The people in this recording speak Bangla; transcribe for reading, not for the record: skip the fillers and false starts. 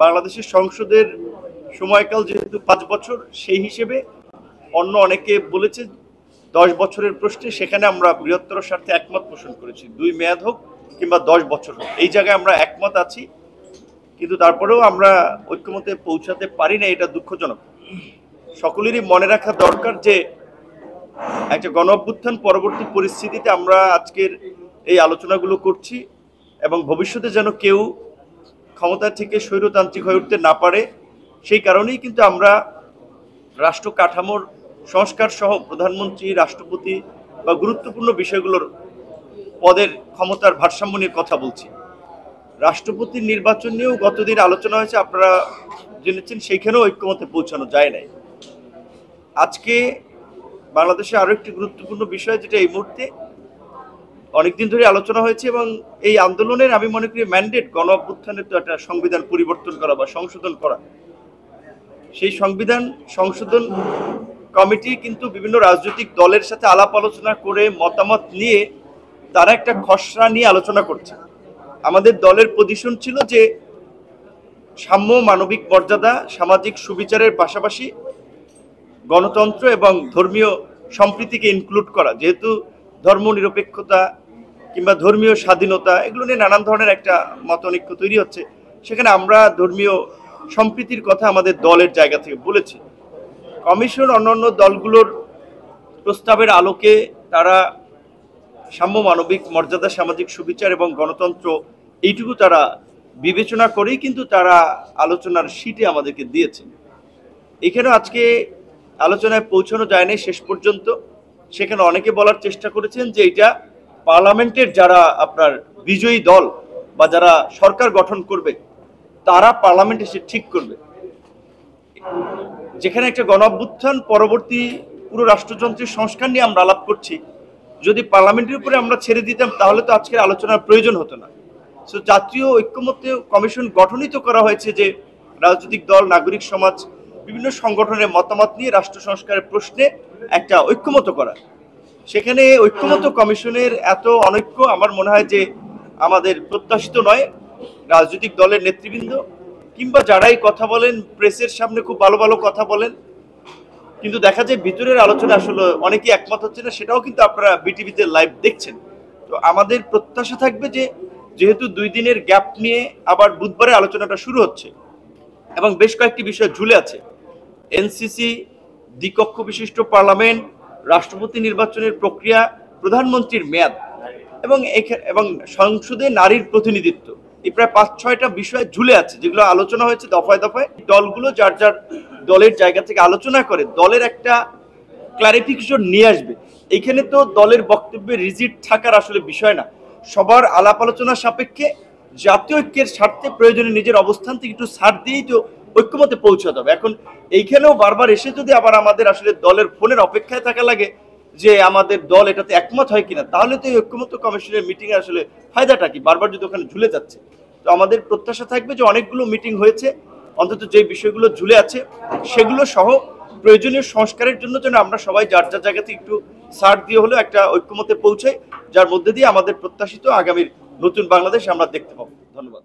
বাংলাদেশের সংসদের সময়কাল যেহেতু 5 বছর, সেই হিসেবে অন্য অনেকে বলেছে 10 বছরের প্রশ্নে, সেখানে আমরা বৃহত্তর স্বার্থে একমত পোষণ করেছি। 2 মেয়াদ হোক কিংবা 10 বছর হোক, এই জায়গায় আমরা একমত আছি। কিন্তু তারপরেও আমরা ঐক্যমতে পৌঁছাতে পারি না, এটা দুঃখজনক। সকলেরই মনে রাখা দরকার যে একটা গণ অভ্যুত্থান পরবর্তী পরিস্থিতিতে আমরা আজকের এই আলোচনাগুলো করছি, এবং ভবিষ্যতে যেন কেউ ক্ষমতা থেকে স্বৈরতান্ত্রিক হয়ে উঠতে না পারে, সেই কারণেই কিন্তু আমরা রাষ্ট্র কাঠামোর সংস্কার সহ প্রধানমন্ত্রী, রাষ্ট্রপতি বা গুরুত্বপূর্ণ বিষয়গুলোর পদের ক্ষমতার ভারসাম্য নিয়ে কথা বলছি। রাষ্ট্রপতির নির্বাচন নিয়েও গতদিন আলোচনা হয়েছে, আপনারা জেনেছেন, সেইখানেও ঐক্যমতে পৌঁছানো যায় নাই। আজকে বাংলাদেশে আরো একটি গুরুত্বপূর্ণ বিষয়, যেটা এই মুহূর্তে অনেকদিন ধরে আলোচনা হয়েছে, এবং এই আন্দোলনের আমি মনে করি ম্যান্ডেট গণ অভ্যুত্থানের তো একটা সংবিধান পরিবর্তন করা বা সংশোধন করা। সেই সংবিধান সংশোধন কমিটি কিন্তু বিভিন্ন রাজনৈতিক দলের সাথে আলাপ আলোচনা করে মতামত নিয়ে তারা একটা খসড়া নিয়ে আলোচনা করছে। আমাদের দলের পজিশন ছিল যে সাম্য, মানবিক মর্যাদা, সামাজিক সুবিচারের পাশাপাশি গণতন্ত্র এবং ধর্মীয় সম্প্রীতিকে ইনক্লুড করা, যেহেতু ধর্ম নিরপেক্ষতা কিংবা ধর্মীয় স্বাধীনতা এগুলো নিয়ে নানান ধরনের একটা মতানৈক্য তৈরি হচ্ছে, সেখানে আমরা ধর্মীয় সম্প্রীতির কথা আমাদের দলের জায়গা থেকে বলেছি। কমিশন অন্যান্য দলগুলোর প্রস্তাবের আলোকে তারা সাম্য, মানবিক মর্যাদা, সামাজিক সুবিচার এবং গণতন্ত্র এইটুকু তারা বিবেচনা করেই কিন্তু তারা আলোচনার শীটে আমাদেরকে দিয়েছে। এখানে আজকে আলোচনায় পৌঁছানো যায় নাই শেষ পর্যন্ত। সেখানে অনেকে বলার চেষ্টা করেছেন যে এটা পার্লামেন্টের যারা আপনার বিজয়ী দল বা যারা সরকার গঠন করবে তারা পার্লামেন্ট এসে ঠিক করবে। যেখানে একটা গণ অভ্যুত্থান পরবর্তী পুরো রাষ্ট্রযন্ত্রের সংস্কার নিয়ে আমরা আলাপ করছি, যদি পার্লামেন্টের উপরে আমরা ছেড়ে দিতাম তাহলে তো আজকের আলোচনার প্রয়োজন হতো না। সো জাতীয় ঐক্যমত্যে কমিশন গঠনই তো করা হয়েছে যে রাজনৈতিক দল, নাগরিক সমাজ, বিভিন্ন সংগঠনের মতামত নিয়ে রাষ্ট্র সংস্কারের প্রশ্নে একটা ঐক্যমত করা। সেখানে ঐক্যমত কমিশনের এত অনৈক্য আমার মনে হয় যে আমাদের প্রত্যাশিত নয়। রাজনৈতিক দলের নেতৃবৃন্দ কিংবা যারাই কথা বলেন, প্রেসের সামনে খুব ভালো ভালো কথা বলেন, কিন্তু দেখা যায় ভিতরের আলোচনা আসলে অনেকেই একমত হচ্ছে না, সেটাও কিন্তু আপনারা বিটিভিতে লাইভ দেখছেন। তো আমাদের প্রত্যাশা থাকবে যে যেহেতু 2 দিনের গ্যাপ নিয়ে আবার বুধবারে আলোচনাটা শুরু হচ্ছে এবং বেশ কয়েকটি বিষয় ঝুলে আছে, এনসিসি, দ্বিকক্ষ বিশিষ্ট পার্লামেন্ট, রাষ্ট্রপতি নির্বাচনের প্রক্রিয়া, প্রধানমন্ত্রীর মেয়াদ এবং সংসদে নারীর প্রতিনিধিত্ব, এই প্রায় 5-6টা বিষয় ঝুলে আছে, যেগুলো আলোচনা হয়েছে দফায় দফায়। দলগুলো যার যার দলের জায়গা থেকে আলোচনা করে দলের একটা ক্লারিফিকেশন নিয়ে আসবে। এইখানে তো দলের বক্তব্যে রিজিড থাকার আসলে বিষয় না, সবার আলাপ আলোচনার সাপেক্ষে জাতীয় ঐক্যের স্বার্থে প্রয়োজনে নিজের অবস্থান থেকে একটু ছাড় দিয়েই তো ঐক্যমতে পৌঁছাতে হবে। এখন এইখানেও বারবার এসে যদি আবার আমাদের আসলে দলের ফোনের অপেক্ষায় থাকা লাগে যে আমাদের দল এটাতে একমত হয় কিনা, তাহলে তো এই ঐক্যমত্য কমিশনের মিটিং এ আসলে ফায়দাটা কি, বারবার যদি ওখানে ঝুলে যাচ্ছে। তো আমাদের প্রত্যাশা থাকবে যে অনেকগুলো মিটিং হয়েছে, অন্তত যে বিষয়গুলো ঝুলে আছে সেগুলো সহ প্রয়োজনীয় সংস্কারের জন্য যেন আমরা সবাই যার যার জায়গা থেকে একটু ছাড় দিয়ে হলেও একটা ঐক্যমতে পৌঁছাই, যার মধ্যে দিয়ে আমাদের প্রত্যাশিত আগামীর নতুন বাংলাদেশ আমরা দেখতে পাবো। ধন্যবাদ।